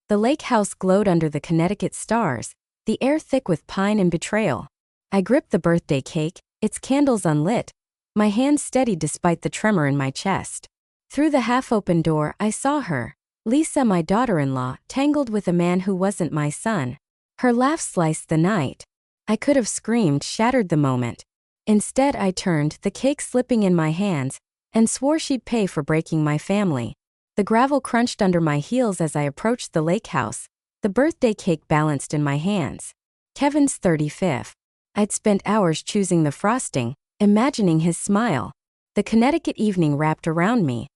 The lake house glowed under the Connecticut stars, the air thick with pine and betrayal. I gripped the birthday cake, its candles unlit, my hands steady despite the tremor in my chest. Through the half-open door, I saw her, Lisa, my daughter-in-law, tangled with a man who wasn't my son. Her laugh sliced the night. I could have screamed, shattered the moment. Instead, I turned, the cake slipping in my hands, and swore she'd pay for breaking my family. The gravel crunched under my heels as I approached the lake house, the birthday cake balanced in my hands. Kevin's 35th. I'd spent hours choosing the frosting, imagining his smile. The Connecticut evening wrapped around me,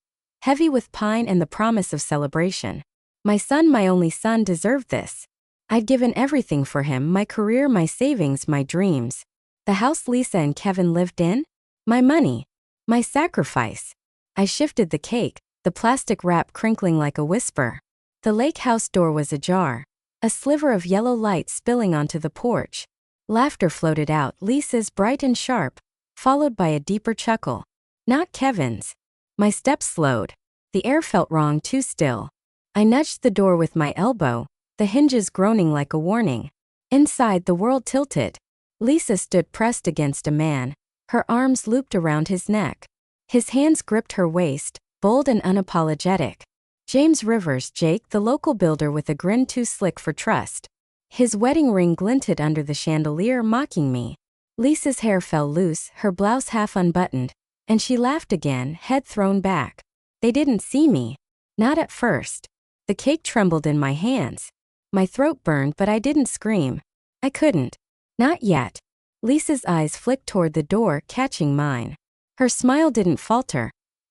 heavy with pine and the promise of celebration. My son, my only son, deserved this. I'd given everything for him, my career, my savings, my dreams. The house Lisa and Kevin lived in? My money. My sacrifice. I shifted the cake, the plastic wrap crinkling like a whisper. The lake house door was ajar, a sliver of yellow light spilling onto the porch. Laughter floated out, Lisa's bright and sharp, followed by a deeper chuckle. Not Kevin's. My steps slowed. The air felt wrong, too still. I nudged the door with my elbow, the hinges groaning like a warning. Inside, the world tilted. Lisa stood pressed against a man, her arms looped around his neck. His hands gripped her waist, bold and unapologetic. James Rivers, Jake, the local builder with a grin too slick for trust. His wedding ring glinted under the chandelier, mocking me. Lisa's hair fell loose, her blouse half unbuttoned, and she laughed again, head thrown back. They didn't see me. Not at first. The cake trembled in my hands. My throat burned, but I didn't scream. I couldn't. Not yet. Lisa's eyes flicked toward the door, catching mine. Her smile didn't falter.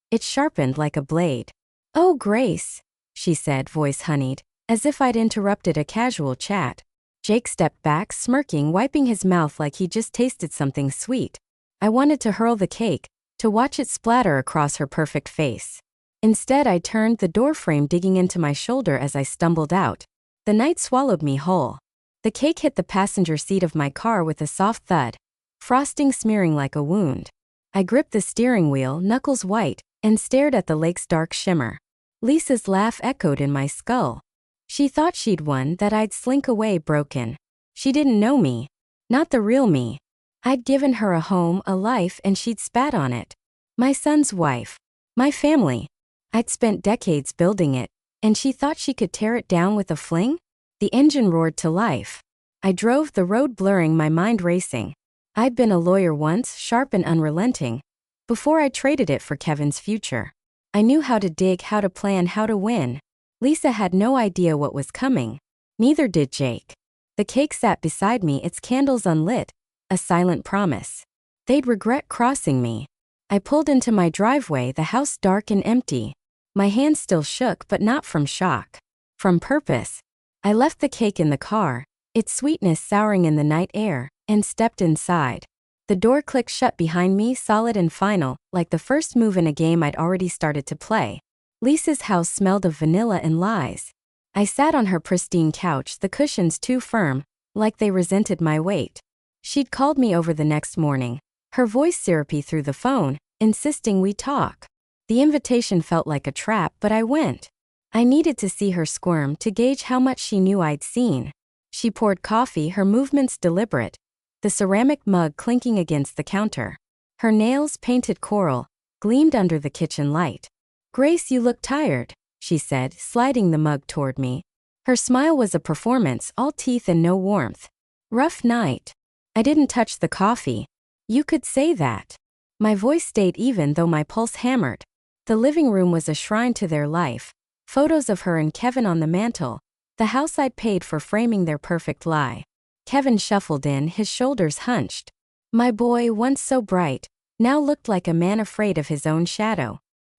It sharpened like a blade. "Oh, Grace," she said, voice honeyed, as if I'd interrupted a casual chat. Jake stepped back, smirking, wiping his mouth like he just tasted something sweet. I wanted to hurl the cake, to watch it splatter across her perfect face. Instead, I turned, the doorframe digging into my shoulder as I stumbled out. The night swallowed me whole. The cake hit the passenger seat of my car with a soft thud, frosting smearing like a wound. I gripped the steering wheel, knuckles white, and stared at the lake's dark shimmer. Lisa's laugh echoed in my skull. She thought she'd won, that I'd slink away broken. She didn't know me. Not the real me. I'd given her a home, a life, and she'd spat on it. My son's wife. My family. I'd spent decades building it, and she thought she could tear it down with a fling? The engine roared to life. I drove, the road blurring, my mind racing. I'd been a lawyer once, sharp and unrelenting, before I traded it for Kevin's future. I knew how to dig, how to plan, how to win. Lisa had no idea what was coming. Neither did Jake. The cake sat beside me, its candles unlit, a silent promise. They'd regret crossing me. I pulled into my driveway, the house dark and empty. My hands still shook, but not from shock. From purpose. I left the cake in the car, its sweetness souring in the night air, and stepped inside. The door clicked shut behind me, solid and final, like the first move in a game I'd already started to play. Lisa's house smelled of vanilla and lies. I sat on her pristine couch, the cushions too firm, like they resented my weight. She'd called me over the next morning, her voice syrupy through the phone, insisting we talk. The invitation felt like a trap, but I went. I needed to see her squirm, to gauge how much she knew I'd seen. She poured coffee, her movements deliberate, the ceramic mug clinking against the counter. Her nails, painted coral, gleamed under the kitchen light. "Grace, you look tired," she said, sliding the mug toward me. Her smile was a performance, all teeth and no warmth. "Rough night." I didn't touch the coffee. "You could say that." My voice stayed even though my pulse hammered. The living room was a shrine to their life. Photos of her and Kevin on the mantle, the house I'd paid for framing their perfect lie. Kevin shuffled in, his shoulders hunched. My boy, once so bright, now looked like a man afraid of his own shadow.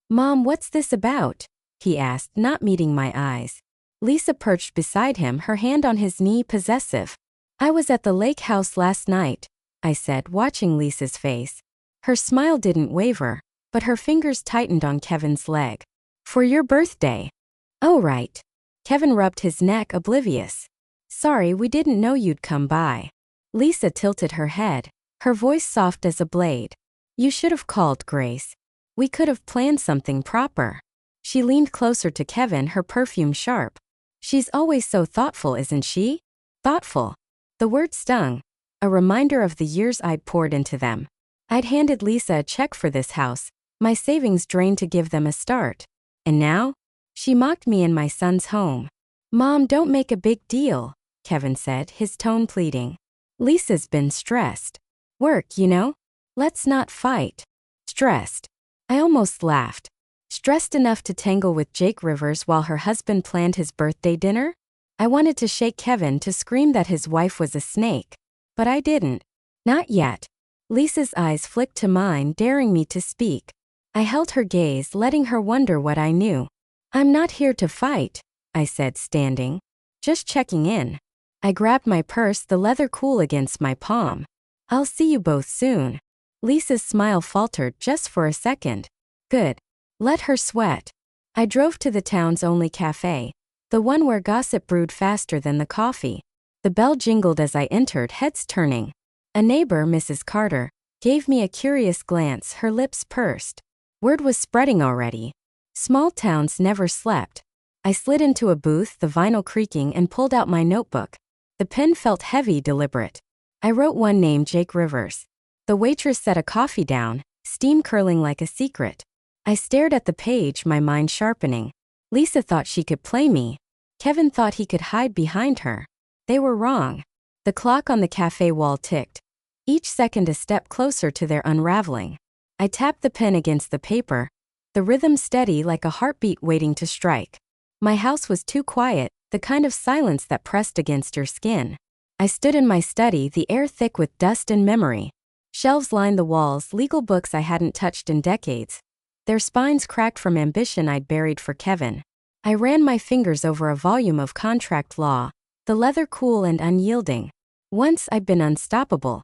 "Mom, what's this about?" he asked, not meeting my eyes. Lisa perched beside him, her hand on his knee, possessive. "I was at the lake house last night," I said, watching Lisa's face. Her smile didn't waver, but her fingers tightened on Kevin's leg. "For your birthday." "Oh, right." Kevin rubbed his neck, oblivious. "Sorry, we didn't know you'd come by." Lisa tilted her head, her voice soft as a blade. "You should have called, Grace. We could have planned something proper." She leaned closer to Kevin, her perfume sharp. She's always so thoughtful, isn't she? Thoughtful. The word stung. A reminder of the years I'd poured into them. I'd handed Lisa a check for this house, my savings drained to give them a start. And now? She mocked me in my son's home. Mom, don't make a big deal, Kevin said, his tone pleading. Lisa's been stressed. Work, you know? Let's not fight. Stressed. I almost laughed. Stressed enough to tangle with Jake Rivers while her husband planned his birthday dinner? I wanted to shake Kevin, to scream that his wife was a snake. But I didn't. Not yet. Lisa's eyes flicked to mine, daring me to speak. I held her gaze, letting her wonder what I knew. I'm not here to fight, I said, standing. Just checking in. I grabbed my purse, the leather cool against my palm. I'll see you both soon. Lisa's smile faltered just for a second. Good. Let her sweat. I drove to the town's only cafe, the one where gossip brewed faster than the coffee. The bell jingled as I entered, heads turning. A neighbor, Mrs. Carter, gave me a curious glance, her lips pursed. Word was spreading already. Small towns never slept. I slid into a booth, the vinyl creaking, and pulled out my notebook. The pen felt heavy, deliberate. I wrote one name, Jake Rivers. The waitress set a coffee down, steam curling like a secret. I stared at the page, my mind sharpening. Lisa thought she could play me. Kevin thought he could hide behind her. They were wrong. The clock on the cafe wall ticked, each second a step closer to their unraveling. I tapped the pen against the paper, the rhythm steady like a heartbeat waiting to strike. My house was too quiet, the kind of silence that pressed against your skin. I stood in my study, the air thick with dust and memory. Shelves lined the walls, legal books I hadn't touched in decades. Their spines cracked from ambition I'd buried for Kevin. I ran my fingers over a volume of contract law, the leather cool and unyielding. Once I'd been unstoppable.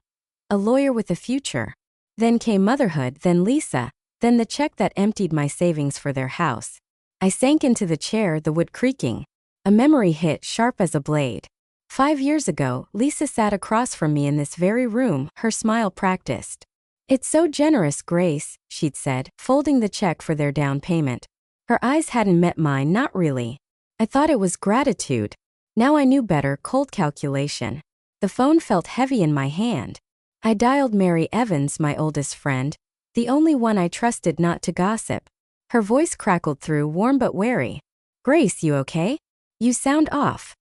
A lawyer with a future. Then came motherhood, then Lisa, then the check that emptied my savings for their house. I sank into the chair, the wood creaking. A memory hit, sharp as a blade. 5 years ago, Lisa sat across from me in this very room, her smile practiced. It's so generous, Grace, she'd said, folding the check for their down payment. Her eyes hadn't met mine, not really. I thought it was gratitude. Now I knew better, cold calculation. The phone felt heavy in my hand. I dialed Mary Evans, my oldest friend, the only one I trusted not to gossip. Her voice crackled through, warm but wary. Grace, you okay? You sound off.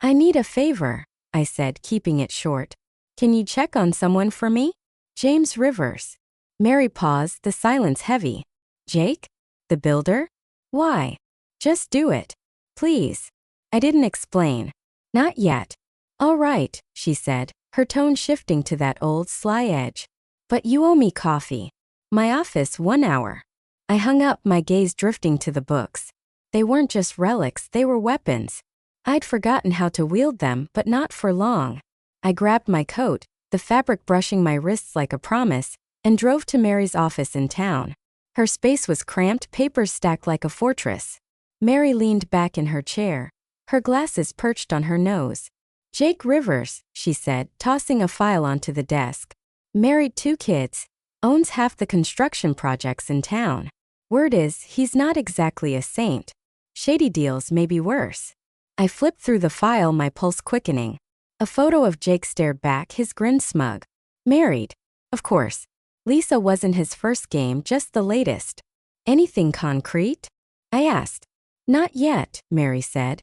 I need a favor, I said, keeping it short. Can you check on someone for me? James Rivers. Mary paused, the silence heavy. Jake? The builder? Why? Just do it. Please. I didn't explain. Not yet. All right, she said, her tone shifting to that old sly edge. But you owe me coffee. My office, 1 hour. I hung up, my gaze drifting to the books. They weren't just relics, they were weapons. I'd forgotten how to wield them, but not for long. I grabbed my coat, the fabric brushing my wrists like a promise, and drove to Mary's office in town. Her space was cramped, papers stacked like a fortress. Mary leaned back in her chair, her glasses perched on her nose. Jake Rivers, she said, tossing a file onto the desk. Married 2 kids, owns half the construction projects in town. Word is, he's not exactly a saint. Shady deals may be worse. I flipped through the file, my pulse quickening. A photo of Jake stared back, his grin smug. Married. Of course. Lisa wasn't his first game, just the latest. Anything concrete? I asked. Not yet, Mary said.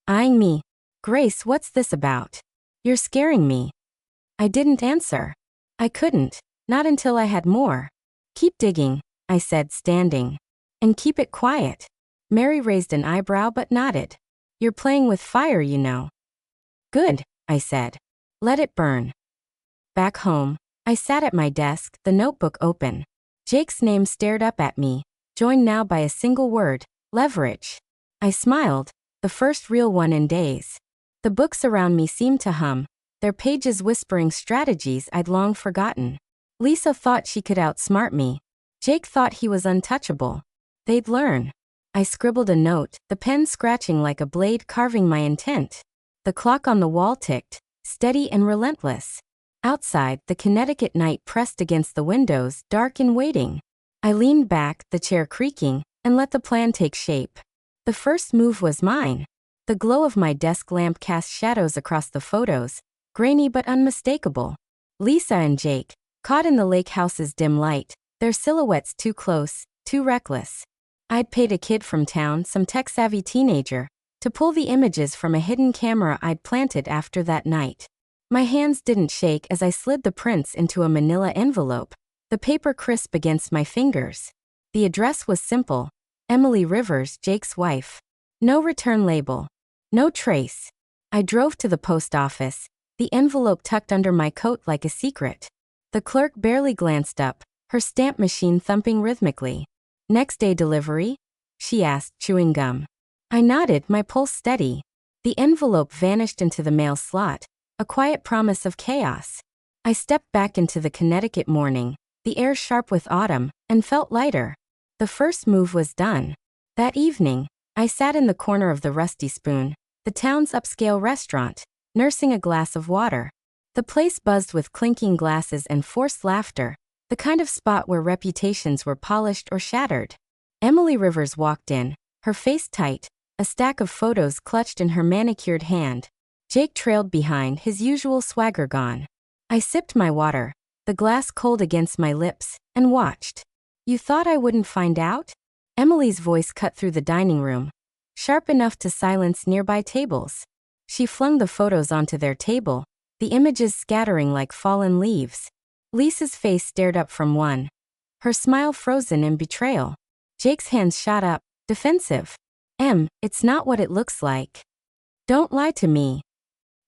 Eyeing me. Grace, what's this about? You're scaring me. I didn't answer. I couldn't, not until I had more. Keep digging, I said, standing. And keep it quiet. Mary raised an eyebrow but nodded. You're playing with fire, you know. Good, I said. Let it burn. Back home, I sat at my desk, the notebook open. Jake's name stared up at me, joined now by a single word, leverage. I smiled, the first real one in days. The books around me seemed to hum, their pages whispering strategies I'd long forgotten. Lisa thought she could outsmart me. Jake thought he was untouchable. They'd learn. I scribbled a note, the pen scratching like a blade carving my intent. The clock on the wall ticked, steady and relentless. Outside, the Connecticut night pressed against the windows, dark and waiting. I leaned back, the chair creaking, and let the plan take shape. The first move was mine. The glow of my desk lamp cast shadows across the photos, grainy but unmistakable. Lisa and Jake, caught in the lake house's dim light, their silhouettes too close, too reckless. I'd paid a kid from town, some tech-savvy teenager, to pull the images from a hidden camera I'd planted after that night. My hands didn't shake as I slid the prints into a manila envelope, the paper crisp against my fingers. The address was simple: Emily Rivers, Jake's wife. No return label. No trace. I drove to the post office, the envelope tucked under my coat like a secret. The clerk barely glanced up, her stamp machine thumping rhythmically. "Next day delivery?" she asked, chewing gum. I nodded, my pulse steady. The envelope vanished into the mail slot, a quiet promise of chaos. I stepped back into the Connecticut morning, the air sharp with autumn, and felt lighter. The first move was done. That evening, I sat in the corner of the Rusty Spoon, the town's upscale restaurant, nursing a glass of water. The place buzzed with clinking glasses and forced laughter, the kind of spot where reputations were polished or shattered. Emily Rivers walked in, her face tight, a stack of photos clutched in her manicured hand. Jake trailed behind, his usual swagger gone. I sipped my water, the glass cold against my lips, and watched. "You thought I wouldn't find out?" Emily's voice cut through the dining room, sharp enough to silence nearby tables. She flung the photos onto their table, the images scattering like fallen leaves. Lisa's face stared up from one, her smile frozen in betrayal. Jake's hands shot up, defensive. It's not what it looks like. Don't lie to me."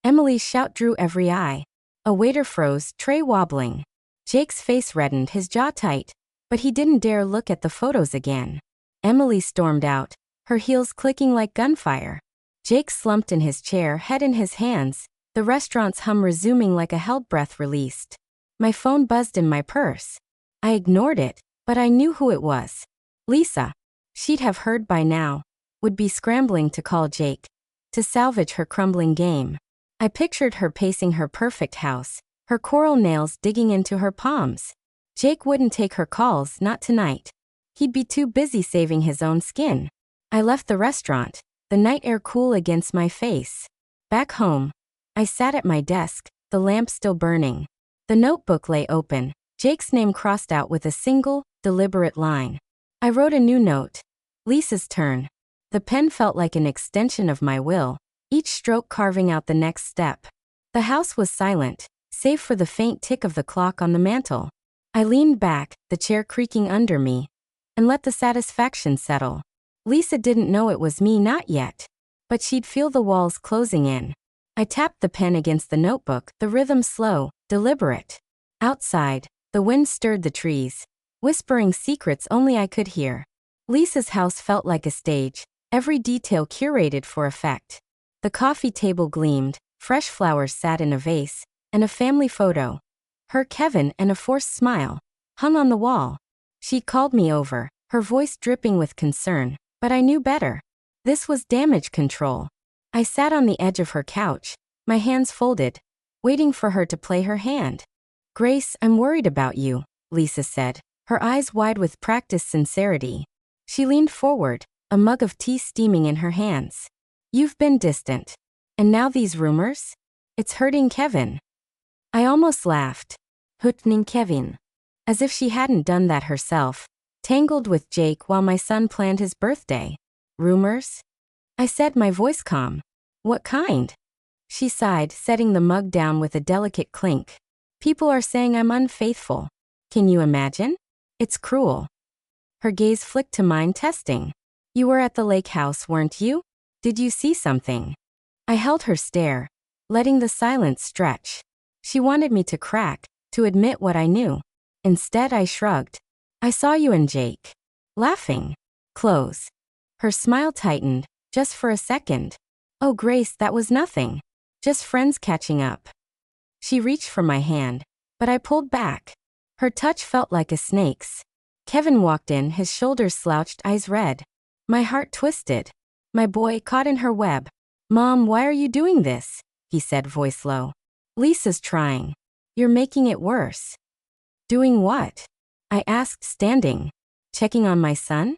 Emily's shout drew every eye. A waiter froze, tray wobbling. Jake's face reddened, his jaw tight, but he didn't dare look at the photos again. Emily stormed out, her heels clicking like gunfire. Jake slumped in his chair, head in his hands, the restaurant's hum resuming like a held breath released. My phone buzzed in my purse. I ignored it, but I knew who it was. Lisa. She'd have heard by now, would be scrambling to call Jake, to salvage her crumbling game. I pictured her pacing her perfect house, her coral nails digging into her palms. Jake wouldn't take her calls, not tonight. He'd be too busy saving his own skin. I left the restaurant, the night air cool against my face. Back home, I sat at my desk, the lamp still burning. The notebook lay open, Jake's name crossed out with a single, deliberate line. I wrote a new note. Lisa's turn. The pen felt like an extension of my will, each stroke carving out the next step. The house was silent, save for the faint tick of the clock on the mantel. I leaned back, the chair creaking under me, and let the satisfaction settle. Lisa didn't know it was me, not yet. But she'd feel the walls closing in. I tapped the pen against the notebook, the rhythm slow, deliberate. Outside, the wind stirred the trees, whispering secrets only I could hear. Lisa's house felt like a stage, every detail curated for effect. The coffee table gleamed, fresh flowers sat in a vase, and a family photo, her Kevin and a forced smile, hung on the wall. She'd called me over, her voice dripping with concern, but I knew better. This was damage control. I sat on the edge of her couch, my hands folded, waiting for her to play her hand. "Grace, I'm worried about you," Lisa said, her eyes wide with practiced sincerity. She leaned forward, a mug of tea steaming in her hands. "You've been distant. And now these rumors? It's hurting Kevin." I almost laughed. Hurting Kevin. As if she hadn't done that herself, tangled with Jake while my son planned his birthday. "Rumors?" I said, my voice calm. "What kind?" She sighed, setting the mug down with a delicate clink. "People are saying I'm unfaithful. Can you imagine? It's cruel." Her gaze flicked to mine, testing. "You were at the lake house, weren't you? Did you see something?" I held her stare, letting the silence stretch. She wanted me to crack, to admit what I knew. Instead, I shrugged. "I saw you and Jake. Laughing. Close." Her smile tightened, just for a second. "Oh, Grace, that was nothing. Just friends catching up." She reached for my hand, but I pulled back. Her touch felt like a snake's. Kevin walked in, his shoulders slouched, eyes red. My heart twisted. My boy caught in her web. "Mom, why are you doing this?" he said, voice low. "Lisa's trying. You're making it worse." "Doing what?" I asked, standing. "Checking on my son?"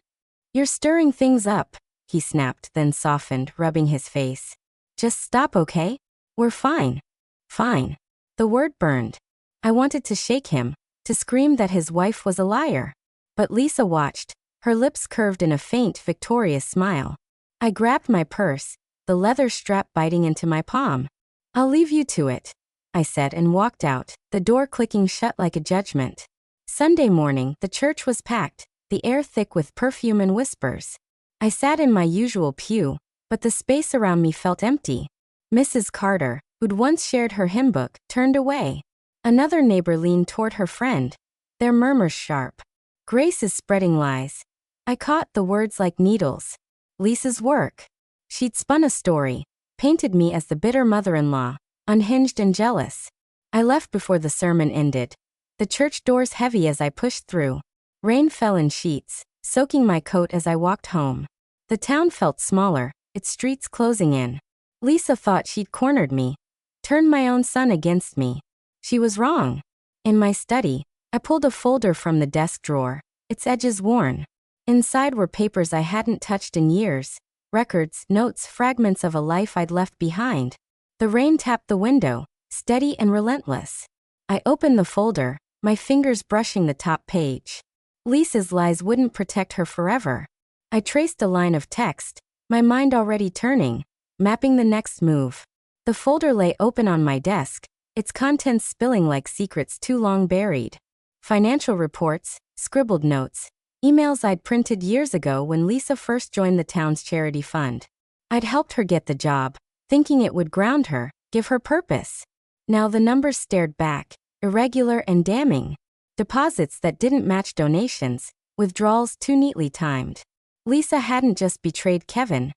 "You're stirring things up," he snapped, then softened, rubbing his face. Just stop, okay? We're fine. Fine. The word burned. I wanted to shake him, to scream that his wife was a liar. But Lisa watched, her lips curved in a faint, victorious smile. I grabbed my purse, the leather strap biting into my palm. I'll leave you to it, I said and walked out, the door clicking shut like a judgment. Sunday morning, the church was packed, the air thick with perfume and whispers. I sat in my usual pew, but the space around me felt empty. Mrs. Carter, who'd once shared her hymn book, turned away. Another neighbor leaned toward her friend, their murmurs sharp. Grace is spreading lies. I caught the words like needles. Lisa's work. She'd spun a story, painted me as the bitter mother-in-law, unhinged and jealous. I left before the sermon ended, the church doors heavy as I pushed through. Rain fell in sheets, soaking my coat as I walked home. The town felt smaller, its streets closing in. Lisa thought she'd cornered me, turned my own son against me. She was wrong. In my study, I pulled a folder from the desk drawer, its edges worn. Inside were papers I hadn't touched in years, records, notes, fragments of a life I'd left behind. The rain tapped the window, steady and relentless. I opened the folder, my fingers brushing the top page. Lisa's lies wouldn't protect her forever. I traced a line of text, my mind already turning, mapping the next move. The folder lay open on my desk, its contents spilling like secrets too long buried. Financial reports, scribbled notes, emails I'd printed years ago when Lisa first joined the town's charity fund. I'd helped her get the job, thinking it would ground her, give her purpose. Now the numbers stared back, irregular and damning. Deposits that didn't match donations, withdrawals too neatly timed. Lisa hadn't just betrayed Kevin.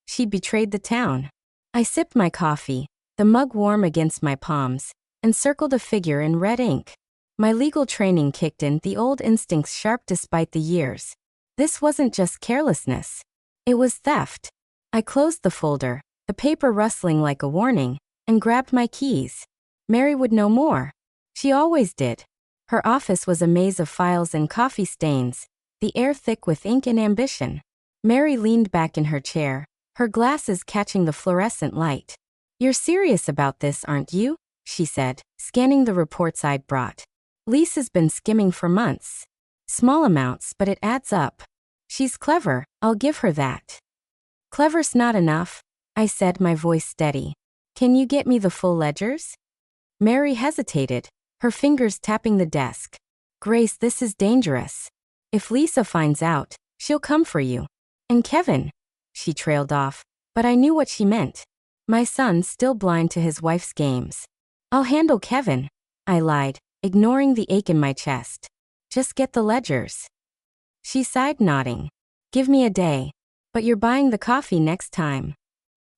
She'd betrayed the town. I sipped my coffee, the mug warm against my palms, and circled a figure in red ink. My legal training kicked in, the old instincts sharp despite the years. This wasn't just carelessness. It was theft. I closed the folder, the paper rustling like a warning, and grabbed my keys. Mary would know more. She always did. Her office was a maze of files and coffee stains, the air thick with ink and ambition. Mary leaned back in her chair, her glasses catching the fluorescent light. "You're serious about this, aren't you?" she said, scanning the reports I'd brought. "Lisa's been skimming for months. Small amounts, but it adds up. She's clever, I'll give her that." "Clever's not enough," I said, my voice steady. "Can you get me the full ledgers?" Mary hesitated, her fingers tapping the desk. "Grace, this is dangerous. If Lisa finds out, she'll come for you. And Kevin," she trailed off, but I knew what she meant. My son's still blind to his wife's games. "I'll handle Kevin," I lied, ignoring the ache in my chest. "Just get the ledgers." She sighed, nodding. "Give me a day. But you're buying the coffee next time."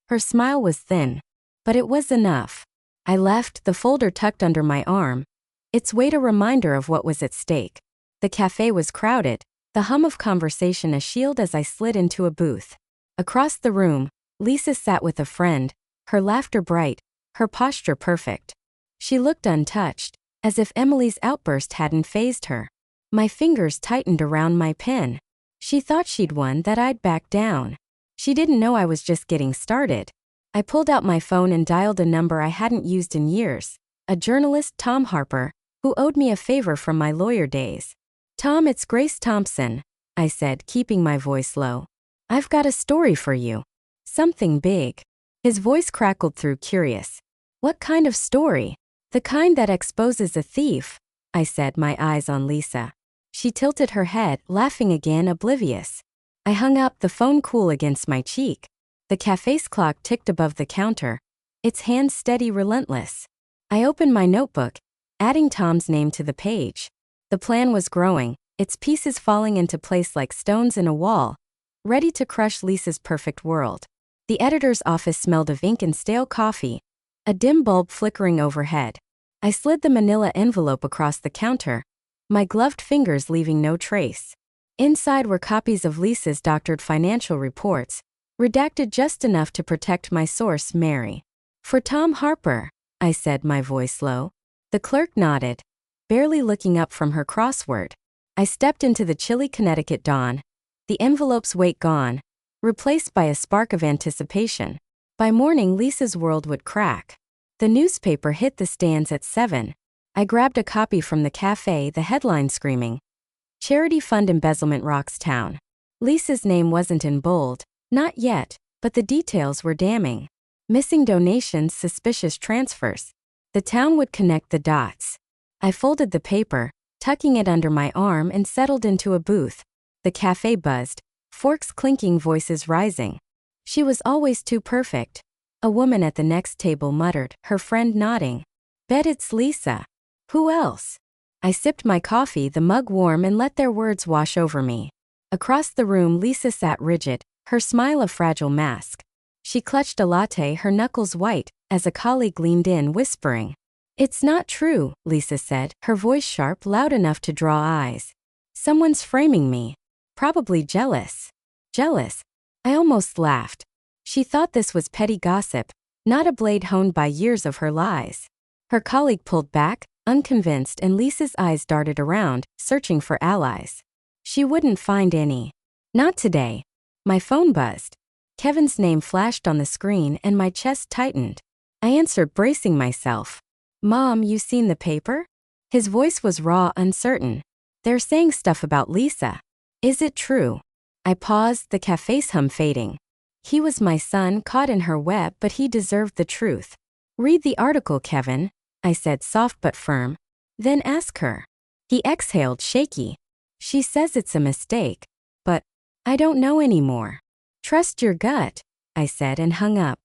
Her smile was thin, but it was enough. I left, the folder tucked under my arm, its weight a reminder of what was at stake. The cafe was crowded, the hum of conversation a shield as I slid into a booth. Across the room, Lisa sat with a friend, her laughter bright, her posture perfect. She looked untouched, as if Emily's outburst hadn't fazed her. My fingers tightened around my pen. She thought she'd won, that I'd back down. She didn't know I was just getting started. I pulled out my phone and dialed a number I hadn't used in years. A journalist, Tom Harper, who owed me a favor from my lawyer days. "Tom, it's Grace Thompson," I said, keeping my voice low. "I've got a story for you. Something big." His voice crackled through, curious. "What kind of story?" "The kind that exposes a thief," I said, my eyes on Lisa. She tilted her head, laughing again, oblivious. I hung up, the phone cool against my cheek. The cafe's clock ticked above the counter, its hand steady, relentless. I opened my notebook, adding Tom's name to the page. The plan was growing, its pieces falling into place like stones in a wall, ready to crush Lisa's perfect world. The editor's office smelled of ink and stale coffee, a dim bulb flickering overhead. I slid the manila envelope across the counter, my gloved fingers leaving no trace. Inside were copies of Lisa's doctored financial reports, redacted just enough to protect my source, Mary. "For Tom Harper," I said, my voice low. The clerk nodded, barely looking up from her crossword. I stepped into the chilly Connecticut dawn, the envelope's weight gone, replaced by a spark of anticipation. By morning, Lisa's world would crack. The newspaper hit the stands at 7. I grabbed a copy from the cafe, the headline screaming, "Charity Fund Embezzlement Rocks Town." Lisa's name wasn't in bold, not yet, but the details were damning. Missing donations, suspicious transfers. The town would connect the dots. I folded the paper, tucking it under my arm, and settled into a booth. The cafe buzzed, forks clinking, voices rising. She was always too perfect. A woman at the next table muttered, her friend nodding. Bet it's Lisa. Who else? I sipped my coffee, the mug warm, and let their words wash over me. Across the room, Lisa sat rigid, her smile a fragile mask. She clutched a latte, her knuckles white, as a colleague leaned in, whispering. "It's not true," Lisa said, her voice sharp, loud enough to draw eyes. "Someone's framing me. Probably jealous." Jealous? I almost laughed. She thought this was petty gossip, not a blade honed by years of her lies. Her colleague pulled back, unconvinced, and Lisa's eyes darted around, searching for allies. She wouldn't find any. Not today. My phone buzzed. Kevin's name flashed on the screen and my chest tightened. I answered, bracing myself. "Mom, you seen the paper?" His voice was raw, uncertain. "They're saying stuff about Lisa. Is it true?" I paused, the cafe's hum fading. He was my son, caught in her web, but he deserved the truth. "Read the article, Kevin," I said, soft but firm. "Then ask her." He exhaled, shaky. "She says it's a mistake. But I don't know anymore." "Trust your gut," I said, and hung up.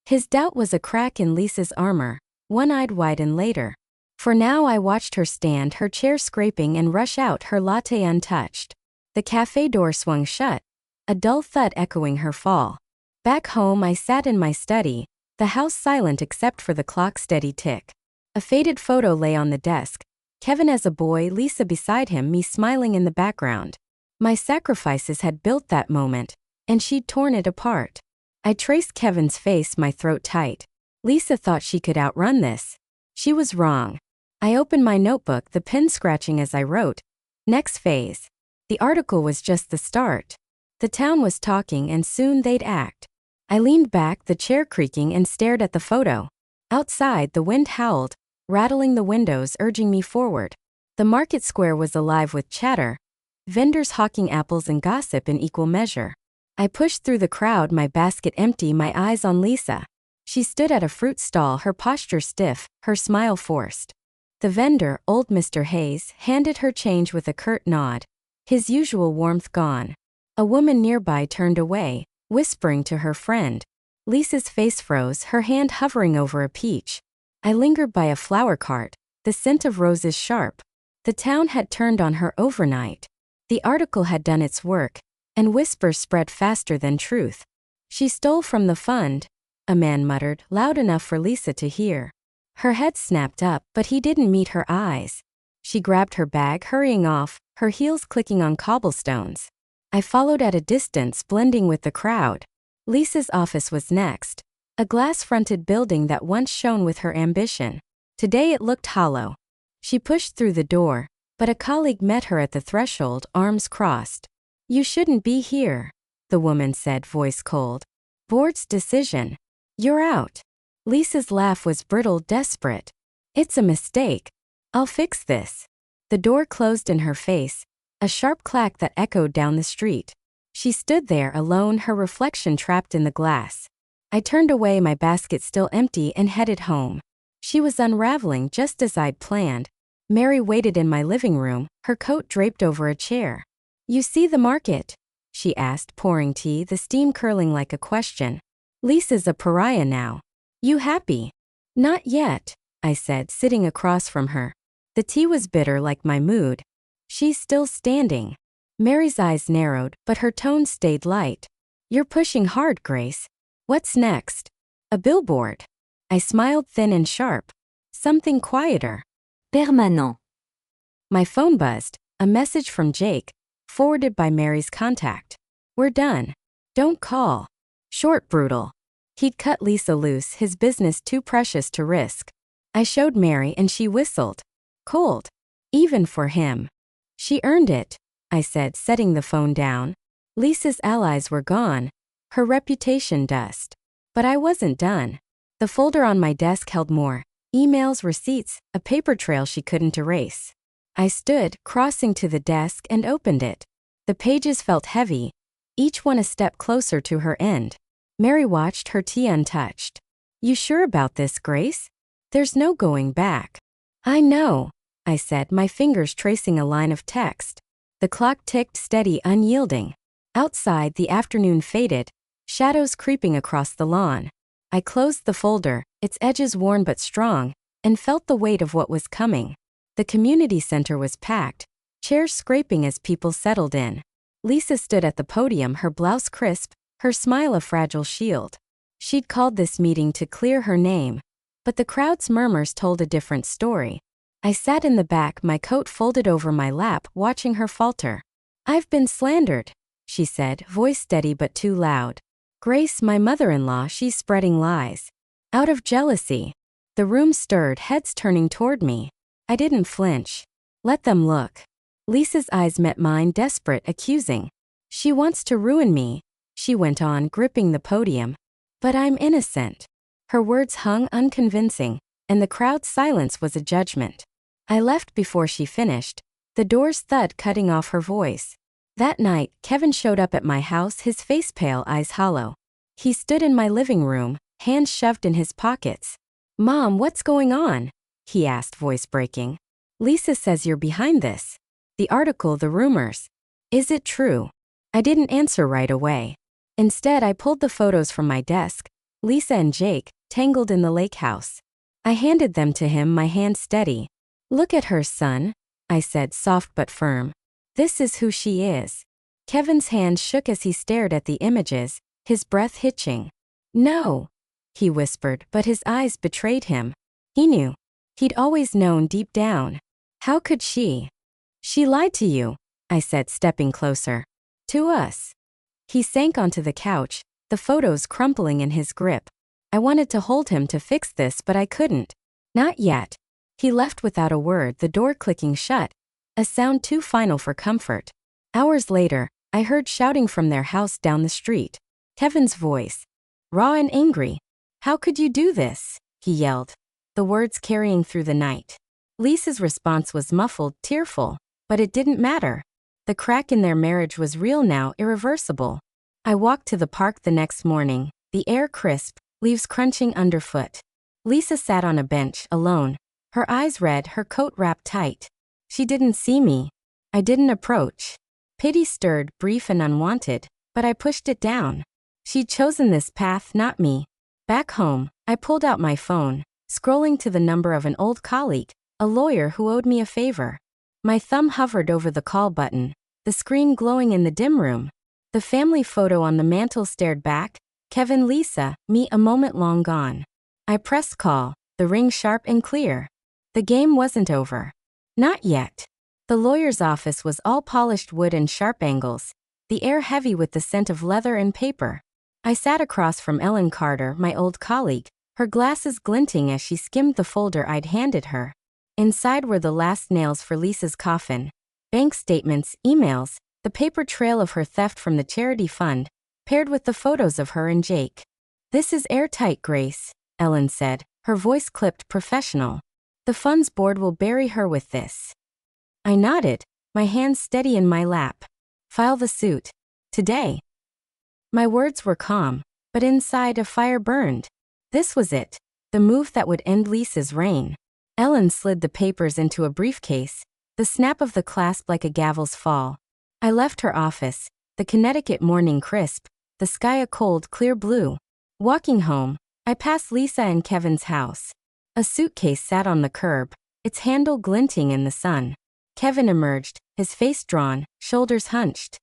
His doubt was a crack in Lisa's armor. One eyed widened later. For now I watched her stand, her chair scraping, and rush out, her latte untouched. The cafe door swung shut, a dull thud echoing her fall. Back home, I sat in my study, the house silent except for the clock's steady tick. A faded photo lay on the desk. Kevin as a boy, Lisa beside him, me smiling in the background. My sacrifices had built that moment, and she'd torn it apart. I traced Kevin's face, my throat tight. Lisa thought she could outrun this. She was wrong. I opened my notebook, the pen scratching as I wrote. Next phase. The article was just the start. The town was talking, and soon they'd act. I leaned back, the chair creaking, and stared at the photo. Outside, the wind howled, rattling the windows, urging me forward. The market square was alive with chatter, vendors hawking apples and gossip in equal measure. I pushed through the crowd, my basket empty, my eyes on Lisa. She stood at a fruit stall, her posture stiff, her smile forced. The vendor, old Mr. Hayes, handed her change with a curt nod, his usual warmth gone. A woman nearby turned away, whispering to her friend. Lisa's face froze, her hand hovering over a peach. I lingered by a flower cart, the scent of roses sharp. The town had turned on her overnight. The article had done its work, and whispers spread faster than truth. "She stole from the fund," a man muttered, loud enough for Lisa to hear. Her head snapped up, but he didn't meet her eyes. She grabbed her bag, hurrying off, her heels clicking on cobblestones. I followed at a distance, blending with the crowd. Lisa's office was next, a glass-fronted building that once shone with her ambition. Today it looked hollow. She pushed through the door, but a colleague met her at the threshold, arms crossed. "You shouldn't be here," the woman said, voice cold. "Board's decision. You're out." Lisa's laugh was brittle, desperate. "It's a mistake. I'll fix this." The door closed in her face, a sharp clack that echoed down the street. She stood there alone, her reflection trapped in the glass. I turned away, my basket still empty, and headed home. She was unraveling just as I'd planned. Mary waited in my living room, her coat draped over a chair. "You see the market?" she asked, pouring tea, the steam curling like a question. "Lisa's a pariah now. You happy?" "Not yet," I said, sitting across from her. The tea was bitter like my mood. "She's still standing." Mary's eyes narrowed, but her tone stayed light. "You're pushing hard, Grace. What's next?" "A billboard." I smiled, thin and sharp. "Something quieter." Permanent. My phone buzzed, a message from Jake, forwarded by Mary's contact. "We're done. Don't call." Short, brutal. He'd cut Lisa loose, his business too precious to risk. I showed Mary and she whistled. Cold. Even for him. "She earned it," I said, setting the phone down. Lisa's allies were gone, her reputation dust. But I wasn't done. The folder on my desk held more emails, receipts, a paper trail she couldn't erase. I stood, crossing to the desk, and opened it. The pages felt heavy, each one a step closer to her end. Mary watched, her tea untouched. "You sure about this, Grace? There's no going back." "I know," I said, my fingers tracing a line of text. The clock ticked, steady, unyielding. Outside, the afternoon faded, shadows creeping across the lawn. I closed the folder, its edges worn but strong, and felt the weight of what was coming. The community center was packed, chairs scraping as people settled in. Lisa stood at the podium, her blouse crisp, her smile a fragile shield. She'd called this meeting to clear her name, but the crowd's murmurs told a different story. I sat in the back, my coat folded over my lap, watching her falter. "I've been slandered," she said, voice steady but too loud. "Grace, my mother-in-law, she's spreading lies. Out of jealousy." The room stirred, heads turning toward me. I didn't flinch. "Let them look." Lisa's eyes met mine, desperate, accusing. "She wants to ruin me," she went on, gripping the podium. "But I'm innocent." Her words hung unconvincing, and the crowd's silence was a judgment. I left before she finished, the door's thud cutting off her voice. That night, Kevin showed up at my house, his face pale, eyes hollow. He stood in my living room, hands shoved in his pockets. "Mom, what's going on?" he asked, voice breaking. "Lisa says you're behind this. The article, the rumors. Is it true?" I didn't answer right away. Instead, I pulled the photos from my desk, Lisa and Jake, tangled in the lake house. I handed them to him, my hand steady. "Look at her, son," I said, soft but firm. "This is who she is." Kevin's hand shook as he stared at the images, his breath hitching. "No," he whispered, but his eyes betrayed him. He knew. He'd always known deep down. "How could she?" "She lied to you," I said, stepping closer. "To us." He sank onto the couch, the photos crumpling in his grip. I wanted to hold him to fix this, but I couldn't. Not yet. He left without a word, the door clicking shut, a sound too final for comfort. Hours later, I heard shouting from their house down the street. Kevin's voice. Raw and angry. "How could you do this?" he yelled, the words carrying through the night. Lisa's response was muffled, tearful, but it didn't matter. The crack in their marriage was real now, irreversible. I walked to the park the next morning, the air crisp, leaves crunching underfoot. Lisa sat on a bench, alone, her eyes red, her coat wrapped tight. She didn't see me. I didn't approach. Pity stirred, brief and unwanted, but I pushed it down. She'd chosen this path, not me. Back home, I pulled out my phone, scrolling to the number of an old colleague, a lawyer who owed me a favor. My thumb hovered over the call button, the screen glowing in the dim room. The family photo on the mantel stared back, Kevin, Lisa, me a moment long gone. I pressed call, the ring sharp and clear. The game wasn't over. Not yet. The lawyer's office was all polished wood and sharp angles, the air heavy with the scent of leather and paper. I sat across from Ellen Carter, my old colleague, her glasses glinting as she skimmed the folder I'd handed her. Inside were the last nails for Lisa's coffin, bank statements, emails, the paper trail of her theft from the charity fund, paired with the photos of her and Jake. "This is airtight, Grace," Ellen said, her voice clipped, professional. "The funds board will bury her with this." I nodded, my hands steady in my lap. "File the suit. Today." My words were calm, but inside a fire burned. This was it, the move that would end Lisa's reign. Ellen slid the papers into a briefcase, the snap of the clasp like a gavel's fall. I left her office, the Connecticut morning crisp, the sky a cold, clear blue. Walking home, I passed Lisa and Kevin's house. A suitcase sat on the curb, its handle glinting in the sun. Kevin emerged, his face drawn, shoulders hunched.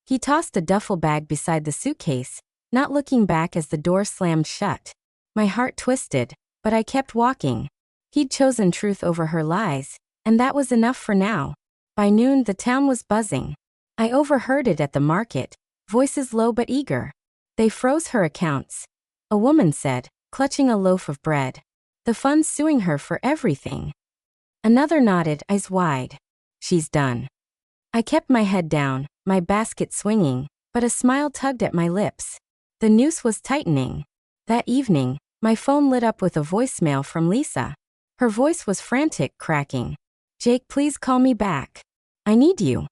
He tossed a duffel bag beside the suitcase, not looking back as the door slammed shut. My heart twisted, but I kept walking. He'd chosen truth over her lies, and that was enough for now. By noon, the town was buzzing. I overheard it at the market, voices low but eager. "They froze her accounts," a woman said, clutching a loaf of bread. "The fund's suing her for everything." Another nodded, eyes wide. "She's done." I kept my head down, my basket swinging. but a smile tugged at my lips. The noose was tightening. That evening, my phone lit up with a voicemail from Lisa. Her voice was frantic, cracking. "Jake, please call me back. I need you."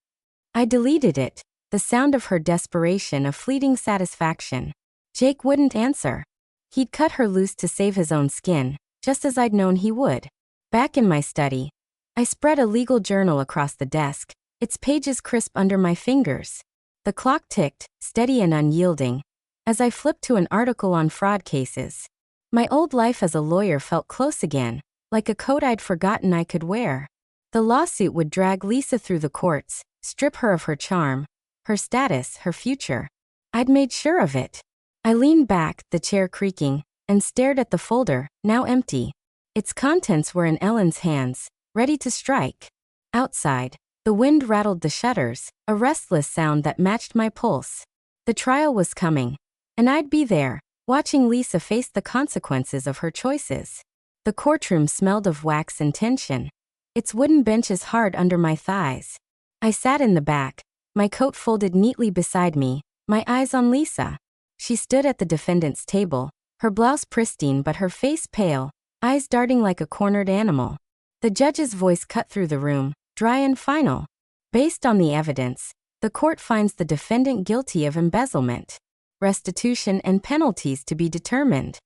I deleted it, the sound of her desperation a fleeting satisfaction. Jake wouldn't answer. He'd cut her loose to save his own skin, just as I'd known he would. Back in my study, I spread a legal journal across the desk, its pages crisp under my fingers. The clock ticked, steady and unyielding, as I flipped to an article on fraud cases. My old life as a lawyer felt close again, like a coat I'd forgotten I could wear. The lawsuit would drag Lisa through the courts, strip her of her charm, her status, her future. I'd made sure of it. I leaned back, the chair creaking, and stared at the folder, now empty. Its contents were in Ellen's hands, ready to strike. Outside, the wind rattled the shutters, a restless sound that matched my pulse. The trial was coming, and I'd be there, watching Lisa face the consequences of her choices. The courtroom smelled of wax and tension, its wooden benches hard under my thighs. I sat in the back, my coat folded neatly beside me, my eyes on Lisa. She stood at the defendant's table, her blouse pristine but her face pale, eyes darting like a cornered animal. The judge's voice cut through the room, dry and final. "Based on the evidence, the court finds the defendant guilty of embezzlement. Restitution and penalties to be determined."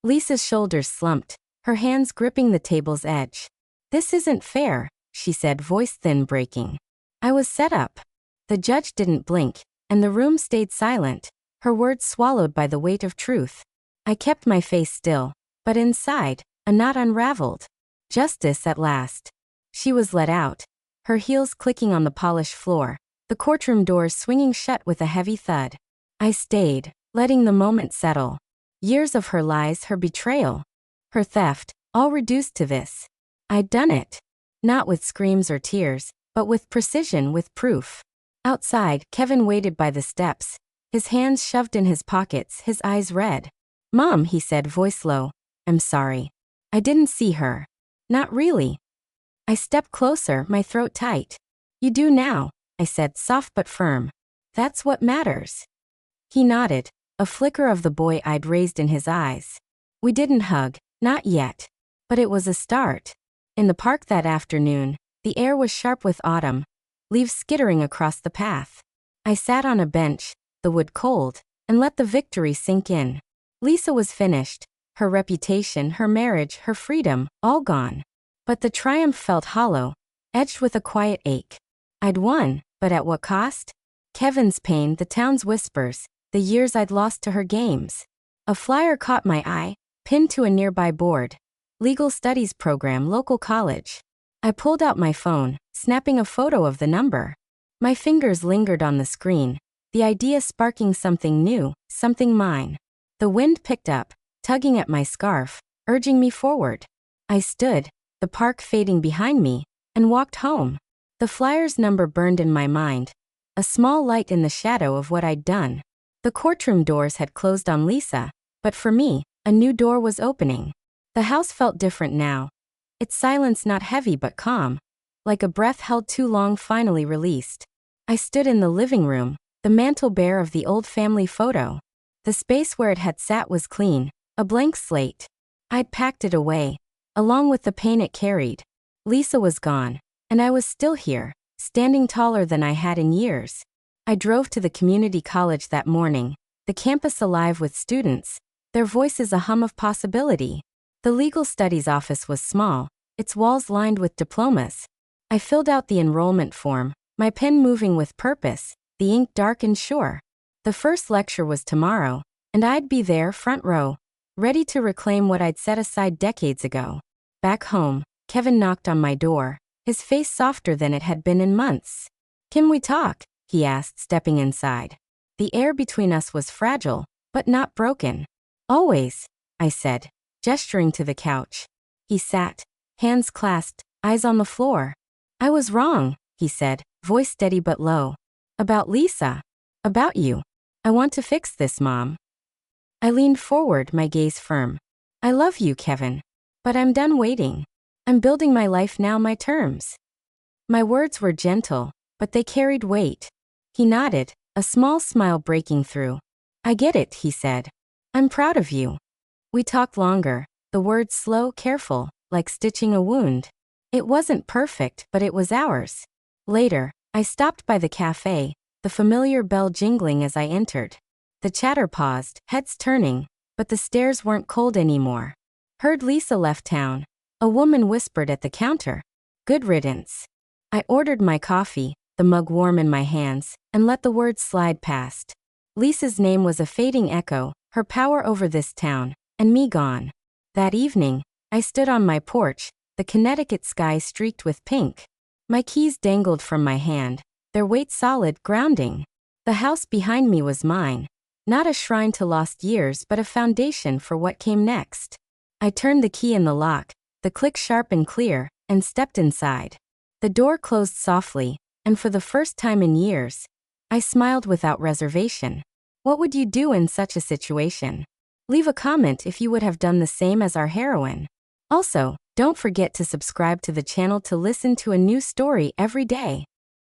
Lisa's shoulders slumped, her hands gripping the table's edge. "This isn't fair," she said, voice thin, breaking. I was set up. The judge didn't blink, and the room stayed silent, her words swallowed by the weight of truth. I kept my face still, but inside, a knot unraveled. Justice at last. She was let out, her heels clicking on the polished floor, the courtroom doors swinging shut with a heavy thud. I stayed, letting the moment settle. Years of her lies, her betrayal, her theft, all reduced to this. I'd done it. Not with screams or tears, but with precision, with proof. Outside, Kevin waited by the steps, his hands shoved in his pockets, his eyes red. "Mom," he said, voice low. "I'm sorry. I didn't see her." "Not really." I stepped closer, my throat tight. "You do now," I said, soft but firm. "That's what matters." He nodded, a flicker of the boy I'd raised in his eyes. We didn't hug, not yet. But it was a start. In the park that afternoon, the air was sharp with autumn, leaves skittering across the path. I sat on a bench, the wood cold, and let the victory sink in. Lisa was finished, her reputation, her marriage, her freedom, all gone. But the triumph felt hollow, edged with a quiet ache. I'd won, but at what cost? Kevin's pain, the town's whispers, the years I'd lost to her games. A flyer caught my eye, pinned to a nearby board. Legal Studies Program, local college. I pulled out my phone, snapping a photo of the number. My fingers lingered on the screen, the idea sparking something new, something mine. The wind picked up, tugging at my scarf, urging me forward. I stood, the park fading behind me, and walked home. The flyer's number burned in my mind, a small light in the shadow of what I'd done. The courtroom doors had closed on Lisa, but for me, a new door was opening. The house felt different now. Its silence not heavy but calm, like a breath held too long finally released. I stood in the living room, the mantle bare of the old family photo. The space where it had sat was clean, a blank slate. I'd packed it away, along with the pain it carried. Lisa was gone, and I was still here, standing taller than I had in years. I drove to the community college that morning, the campus alive with students, their voices a hum of possibility. The legal studies office was small, its walls lined with diplomas. I filled out the enrollment form, my pen moving with purpose, the ink dark and sure. The first lecture was tomorrow, and I'd be there, front row, ready to reclaim what I'd set aside decades ago. Back home, Kevin knocked on my door, his face softer than it had been in months. "Can we talk?" he asked, stepping inside. The air between us was fragile, but not broken. "Always," I said, gesturing to the couch. He sat, hands clasped, eyes on the floor. "I was wrong," he said, voice steady but low. "About Lisa. About you. I want to fix this, Mom." I leaned forward, my gaze firm. "I love you, Kevin. But I'm done waiting. I'm building my life now, my terms." My words were gentle, but they carried weight. He nodded, a small smile breaking through. I get it, he said. I'm proud of you. We talked longer, the words slow, careful, like stitching a wound. It wasn't perfect, but it was ours. Later, I stopped by the cafe, the familiar bell jingling as I entered. The chatter paused, heads turning, but the stares weren't cold anymore. Heard Lisa left town. A woman whispered at the counter. Good riddance. I ordered my coffee, the mug warm in my hands, and let the words slide past. Lisa's name was a fading echo, her power over this town, and me gone. That evening, I stood on my porch, the Connecticut sky streaked with pink. My keys dangled from my hand, their weight solid, grounding. The house behind me was mine, not a shrine to lost years but a foundation for what came next. I turned the key in the lock, the click sharp and clear, and stepped inside. The door closed softly, and for the first time in years, I smiled without reservation. What would you do in such a situation? Leave a comment if you would have done the same as our heroine. Also, don't forget to subscribe to the channel to listen to a new story every day.